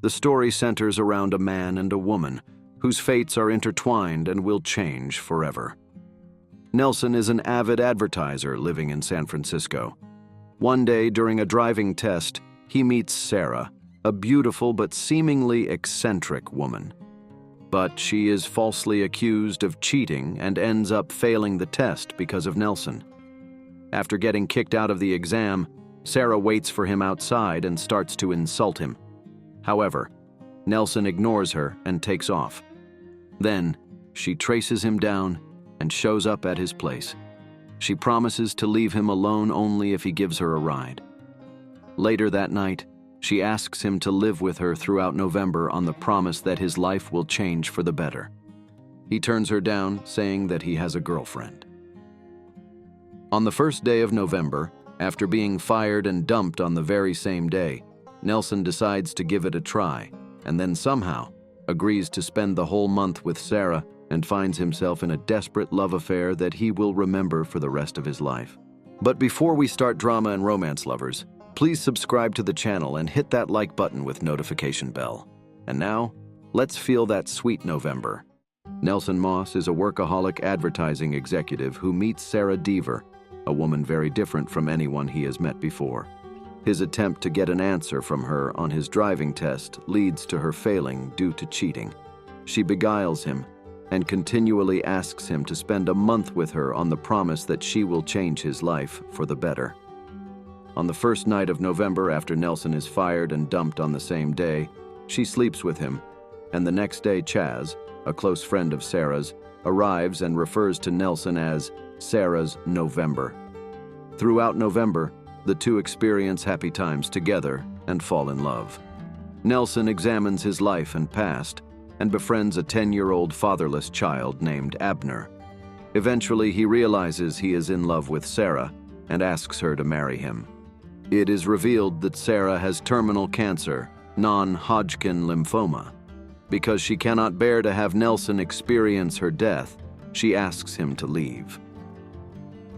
The story centers around a man and a woman whose fates are intertwined and will change forever. Nelson is an avid advertiser living in San Francisco. One day during a driving test, he meets Sara, a beautiful but seemingly eccentric woman. But she is falsely accused of cheating and ends up failing the test because of Nelson. After getting kicked out of the exam, Sara waits for him outside and starts to insult him. However, Nelson ignores her and takes off. Then, she traces him down and shows up at his place. She promises to leave him alone only if he gives her a ride. Later that night, she asks him to live with her throughout November on the promise that his life will change for the better. He turns her down, saying that he has a girlfriend. On the first day of November, after being fired and dumped on the very same day, Nelson decides to give it a try, and then somehow agrees to spend the whole month with Sara and finds himself in a desperate love affair that he will remember for the rest of his life. But before we start drama and romance lovers, please subscribe to the channel and hit that like button with notification bell. And now, let's feel that sweet November. Nelson Moss is a workaholic advertising executive who meets Sara Deaver, a woman very different from anyone he has met before. His attempt to get an answer from her on his driving test leads to her failing due to cheating. She beguiles him and continually asks him to spend a month with her on the promise that she will change his life for the better. On the first night of November, after Nelson is fired and dumped on the same day, she sleeps with him, and the next day Chaz, a close friend of Sara's, arrives and refers to Nelson as Sara's November. Throughout November, the two experience happy times together and fall in love. Nelson examines his life and past and befriends a 10-year-old fatherless child named Abner. Eventually, he realizes he is in love with Sara and asks her to marry him. It is revealed that Sara has terminal cancer, non-Hodgkin lymphoma. Because she cannot bear to have Nelson experience her death, she asks him to leave.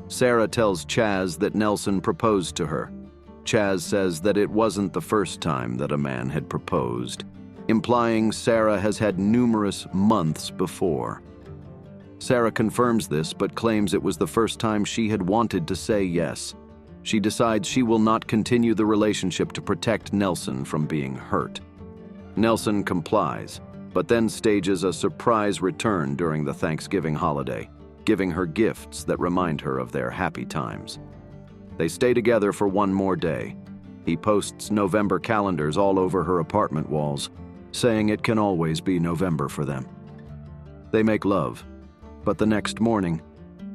Sara tells Chaz that Nelson proposed to her. Chaz says that it wasn't the first time that a man had proposed, implying Sara has had numerous months before. Sara confirms this but claims it was the first time she had wanted to say yes. She decides she will not continue the relationship to protect Nelson from being hurt. Nelson complies, but then stages a surprise return during the Thanksgiving holiday, giving her gifts that remind her of their happy times. They stay together for one more day. He posts November calendars all over her apartment walls, saying it can always be November for them. They make love, but the next morning,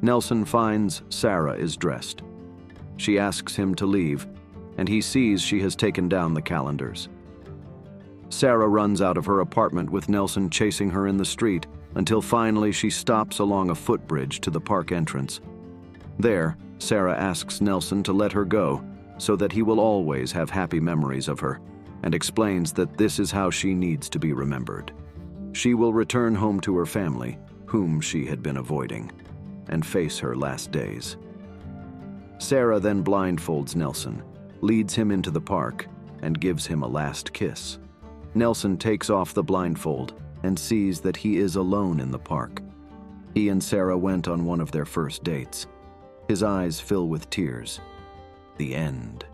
Nelson finds Sara is dressed. She asks him to leave, and he sees she has taken down the calendars. Sara runs out of her apartment with Nelson chasing her in the street until finally she stops along a footbridge to the park entrance. There, Sara asks Nelson to let her go so that he will always have happy memories of her, and explains that this is how she needs to be remembered. She will return home to her family, whom she had been avoiding, and face her last days. Sara then blindfolds Nelson, leads him into the park, and gives him a last kiss. Nelson takes off the blindfold and sees that he is alone in the park. He and Sara went on one of their first dates. His eyes fill with tears. The end.